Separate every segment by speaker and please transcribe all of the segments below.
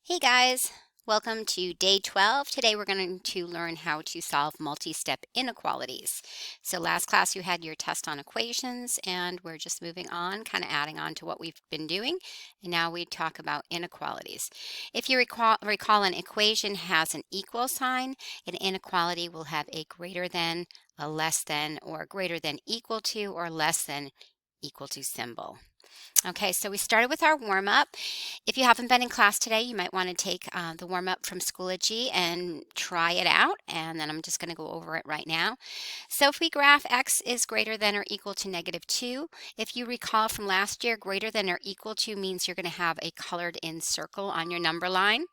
Speaker 1: Hey guys, welcome to day 12. Today we're going to learn how to solve multi-step inequalities. So last class you had your test on equations and we're just moving on, kind of adding on to what we've been doing. And now we talk about inequalities. If you recall an equation has an equal sign, an inequality will have a greater than, a less than, or greater than equal to, or less than equal to symbol. Okay, so we started with our warm-up. If you haven't been in class today, you might want to take the warm-up from Schoology and try it out, and then I'm just going to go over it right now. So if we graph x is greater than or equal to -2, if you recall from last year, greater than or equal to means you're going to have a colored-in circle on your number line.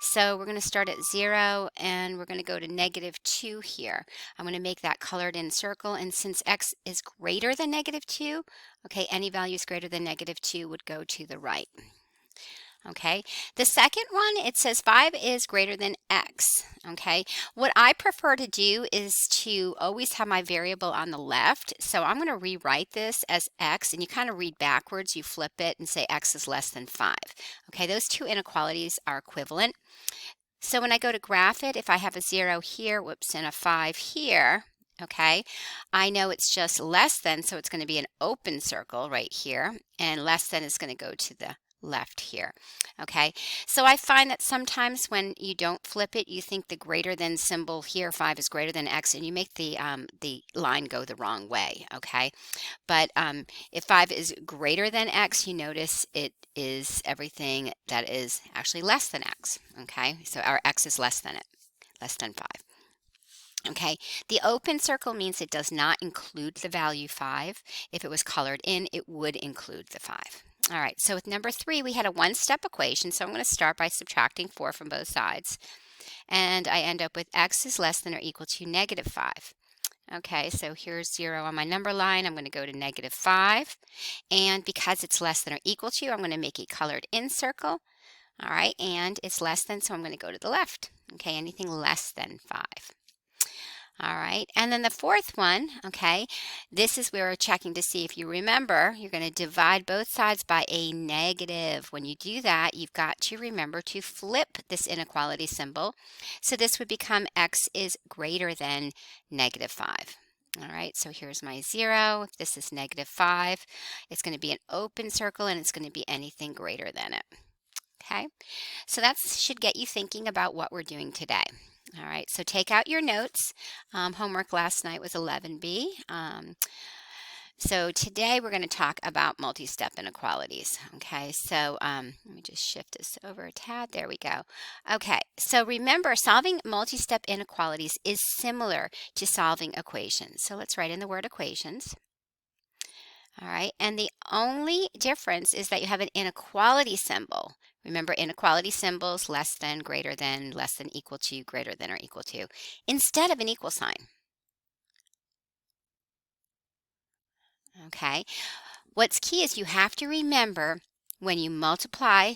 Speaker 1: So we're going to start at 0 and we're going to go to -2 here. I'm going to make that colored in circle, and since x is greater than -2, okay, any values greater than -2 would go to the right. Okay, the second one, it says 5 is greater than x. Okay, what I prefer to do is to always have my variable on the left. So I'm going to rewrite this as x, and you kind of read backwards. You flip it and say x is less than 5. Okay, those two inequalities are equivalent. So when I go to graph it, if I have a 0 here, whoops, and a 5 here, okay, I know it's just less than, so it's going to be an open circle right here, and less than is going to go to the left here. Okay, so I find that sometimes when you don't flip it, you think the greater than symbol here, 5 is greater than x, and you make the line go the wrong way. Okay, but if 5 is greater than x, you notice it is everything that is actually less than x. Okay, so our x is less than it, less than 5. Okay, the open circle means it does not include the value 5. If it was colored in, it would include the 5. All right, so with number 3, we had a one-step equation, so I'm going to start by subtracting 4 from both sides. And I end up with x is less than or equal to -5. Okay, so here's 0 on my number line. I'm going to go to -5. And because it's less than or equal to, I'm going to make a colored in circle. All right, and it's less than, so I'm going to go to the left. Okay, anything less than 5. All right, and then the fourth one, okay, this is where we're checking to see if you remember, you're going to divide both sides by a negative. When you do that, you've got to remember to flip this inequality symbol. So this would become x is greater than -5. All right, so here's my 0. If this is -5, it's going to be an open circle, and it's going to be anything greater than it. Okay, so that should get you thinking about what we're doing today. All right, so take out your notes. Homework last night was 11B. So today we're going to talk about multi-step inequalities. Okay, so let me just shift this over a tad. There we go. Okay, so remember, solving multi-step inequalities is similar to solving equations. So let's write in the word equations. All right, and the only difference is that you have an inequality symbol. Remember, inequality symbols, less than, greater than, less than, equal to, greater than, or equal to, instead of an equal sign. Okay, what's key is you have to remember when you multiply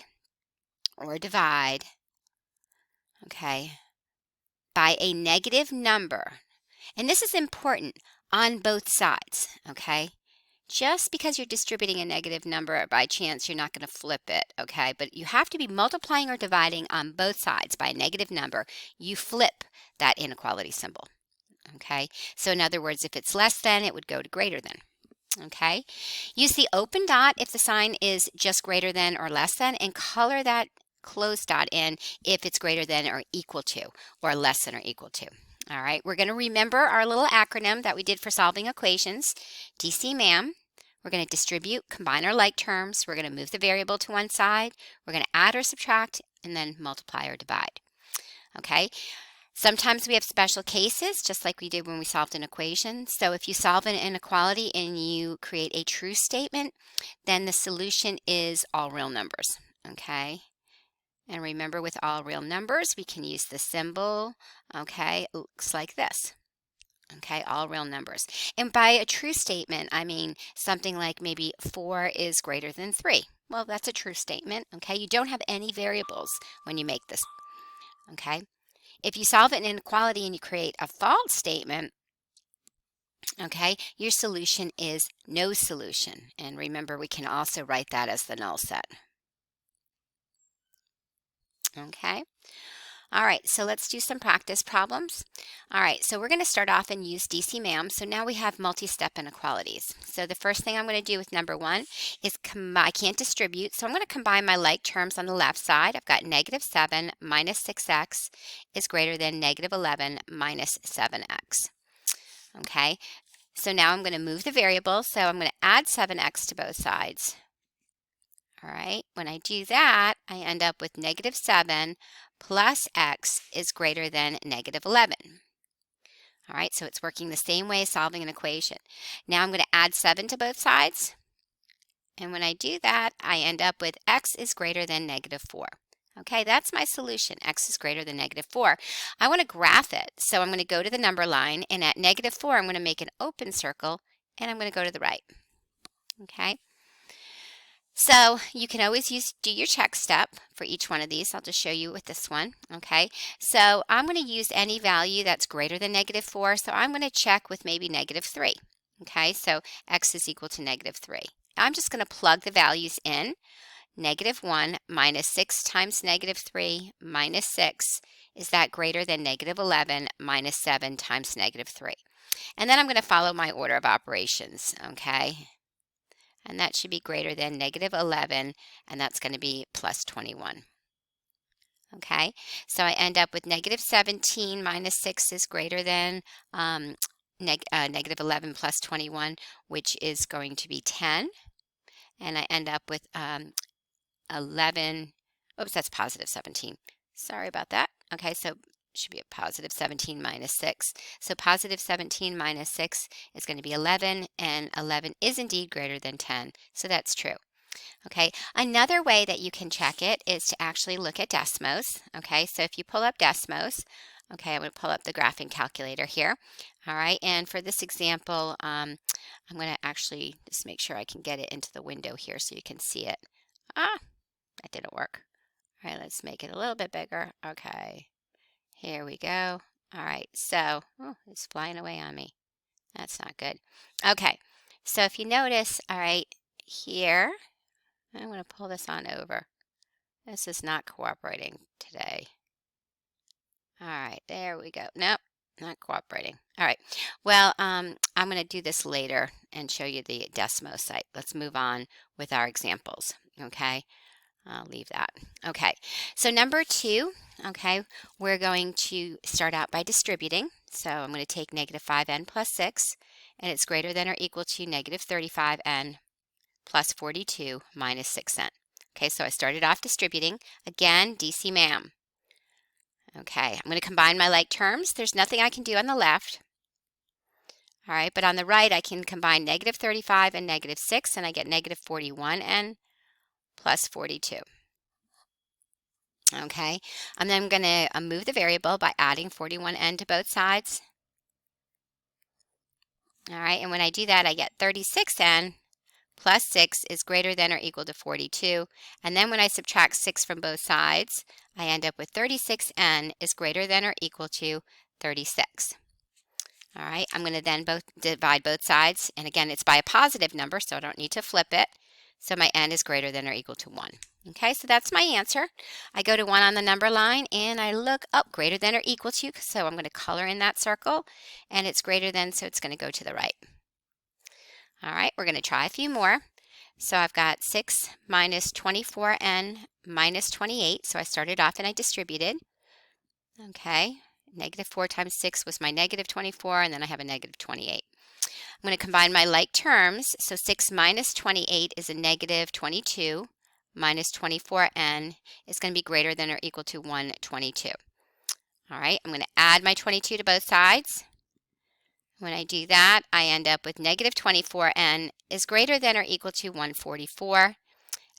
Speaker 1: or divide, okay, by a negative number, and this is important on both sides, okay? Just because you're distributing a negative number by chance, you're not going to flip it, okay? But you have to be multiplying or dividing on both sides by a negative number. You flip that inequality symbol, okay? So in other words, if it's less than, it would go to greater than, okay? Use the open dot if the sign is just greater than or less than, and color that closed dot in if it's greater than or equal to, or less than or equal to. All right, we're going to remember our little acronym that we did for solving equations, DC-MAM. We're going to distribute, combine our like terms. We're going to move the variable to one side. We're going to add or subtract, and then multiply or divide. Okay, sometimes we have special cases, just like we did when we solved an equation. So if you solve an inequality and you create a true statement, then the solution is all real numbers. Okay. And remember, with all real numbers, we can use the symbol, okay, it looks like this, okay, all real numbers. And by a true statement, I mean something like maybe 4 is greater than 3. Well, that's a true statement, okay? You don't have any variables when you make this, okay? If you solve an inequality and you create a false statement, okay, your solution is no solution. And remember, we can also write that as the null set. Okay. All right, so let's do some practice problems. All right, so we're going to start off and use DC MAM. So now we have multi-step inequalities. So the first thing I'm going to do with number one is I can't distribute, so I'm going to combine my like terms on the left side. I've got -7 minus 6x is greater than -11 minus 7x. Okay, so now I'm going to move the variable, so I'm going to add 7x to both sides. All right, when I do that, I end up with -7 plus x is greater than -11. All right, so it's working the same way as solving an equation. Now I'm going to add 7 to both sides. And when I do that, I end up with x is greater than -4. Okay, that's my solution. X is greater than -4. I want to graph it, so I'm going to go to the number line, and at -4, I'm going to make an open circle, and I'm going to go to the right. Okay. So you can always do your check step for each one of these. I'll just show you with this one. Okay, so I'm going to use any value that's greater than -4. So I'm going to check with maybe -3. Okay, so x is equal to -3. I'm just going to plug the values in. -1 minus 6 times -3 minus 6, is that greater than -11 minus 7 times -3? And then I'm going to follow my order of operations. Okay. And that should be greater than -11, and that's going to be plus 21. Okay, so I end up with -17 minus 6 is greater than -11 plus 21, which is going to be 10. And I end up with 11, oops, that's positive 17. Sorry about that. Okay, so should be a positive 17 minus 6. So positive 17 minus 6 is going to be 11, and 11 is indeed greater than 10. So that's true. Okay, another way that you can check it is to actually look at Desmos. Okay, so if you pull up Desmos, okay, I'm going to pull up the graphing calculator here. All right, and for this example, I'm going to actually just make sure I can get it into the window here so you can see it. That didn't work. All right, let's make it a little bit bigger. Okay. Here we go. All right, so it's flying away on me. That's not good. Okay, so if you notice, all right, here, I'm going to pull this on over. This is not cooperating today. All right, there we go. Nope, not cooperating. All right, well, I'm going to do this later and show you the Desmos site. Let's move on with our examples, okay? I'll leave that. Okay, so number two, okay, we're going to start out by distributing. So I'm going to take -5n plus 6, and it's greater than or equal to -35n plus 42 minus 6n. Okay, so I started off distributing. Again, DC MAM. Okay, I'm going to combine my like terms. There's nothing I can do on the left. All right, but on the right, I can combine -35 and -6, and I get -41n plus 42. Okay, and then I'm going to move the variable by adding 41n to both sides. All right, and when I do that, I get 36n plus 6 is greater than or equal to 42. And then when I subtract 6 from both sides, I end up with 36n is greater than or equal to 36. All right, I'm going to then divide both sides. And again, it's by a positive number, so I don't need to flip it. So my n is greater than or equal to 1. Okay, so that's my answer. I go to 1 on the number line, and I look up greater than or equal to, so I'm going to color in that circle, and it's greater than, so it's going to go to the right. All right, we're going to try a few more. So I've got 6 minus 24n minus 28, so I started off and I distributed. Okay, -4 times 6 was my -24, and then I have a -28. I'm going to combine my like terms, so 6 minus 28 is a -22, minus 24n is going to be greater than or equal to 122. All right, I'm going to add my 22 to both sides. When I do that, I end up with -24n is greater than or equal to 144.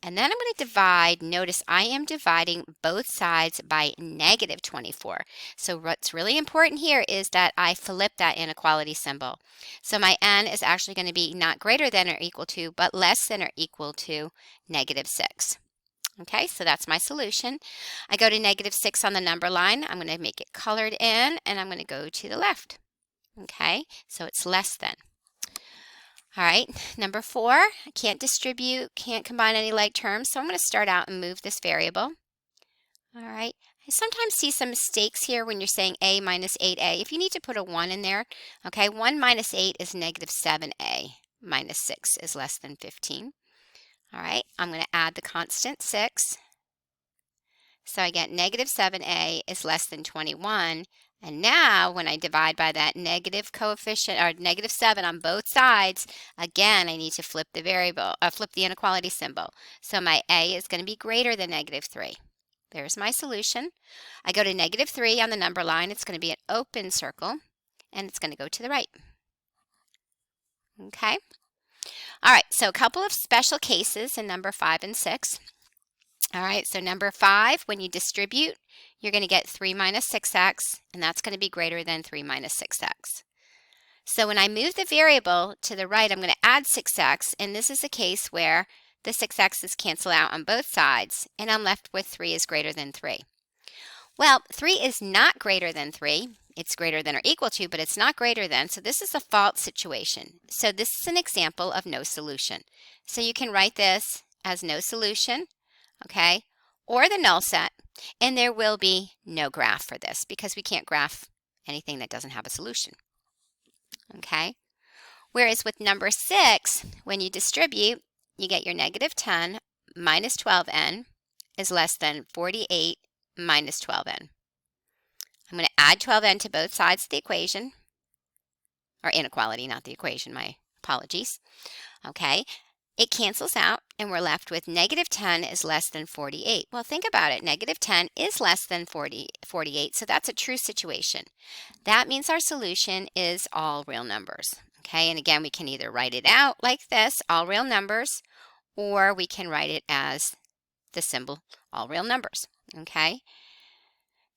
Speaker 1: And then I'm going to divide. Notice I am dividing both sides by -24. So what's really important here is that I flip that inequality symbol. So my n is actually going to be not greater than or equal to, but less than or equal to -6. Okay, so that's my solution. I go to -6 on the number line. I'm going to make it colored in, and I'm going to go to the left. Okay, so it's less than. All right, number 4, I can't distribute, can't combine any like terms, so I'm going to start out and move this variable. All right. I sometimes see some mistakes here when you're saying a minus 8a. If you need to put a 1 in there, okay, 1 minus 8 is negative 7a. Minus 6 is less than 15. All right, I'm going to add the constant 6. So I get negative 7a is less than 21. And now when I divide by that negative coefficient, or negative 7 on both sides, again, I need to flip the flip the inequality symbol. So my a is going to be greater than negative 3. There's my solution. I go to negative 3 on the number line. It's going to be an open circle, and it's going to go to the right. Okay. All right, so a couple of special cases in number 5 and 6. All right, so number 5, when you distribute, you're going to get 3 minus 6x, and that's going to be greater than 3 minus 6x. So when I move the variable to the right, I'm going to add 6x, and this is a case where the 6x's cancel out on both sides, and I'm left with 3 is greater than 3. Well, 3 is not greater than 3. It's greater than or equal to, but it's not greater than, so this is a false situation. So this is an example of no solution. So you can write this as no solution, okay, or the null set, and there will be no graph for this because we can't graph anything that doesn't have a solution, okay? Whereas with number 6, when you distribute, you get your negative 10 minus 12n is less than 48 minus 12n. I'm going to add 12n to both sides of the equation, or inequality, not the equation, my apologies. Okay, it cancels out, and we're left with negative 10 is less than 48. Well, think about it. Negative 10 is less than 48, so that's a true situation. That means our solution is all real numbers. Okay, and again, we can either write it out like this, all real numbers, or we can write it as the symbol, all real numbers. Okay,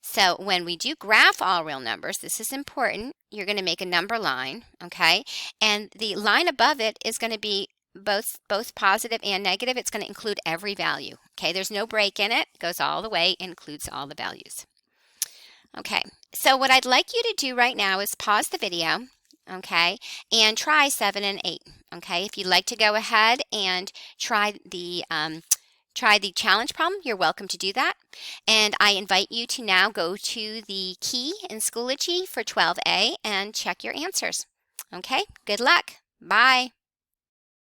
Speaker 1: so when we do graph all real numbers, this is important. You're going to make a number line, okay, and the line above it is going to be both positive and negative. It's going to include every value. Okay, there's no break in it. It goes all the way, includes all the values. Okay, so what I'd like you to do right now is pause the video, okay, and try 7 and 8. Okay, if you'd like to go ahead and try the challenge problem, you're welcome to do that. And I invite you to now go to the key in Schoology for 12A and check your answers. Okay, good luck. Bye.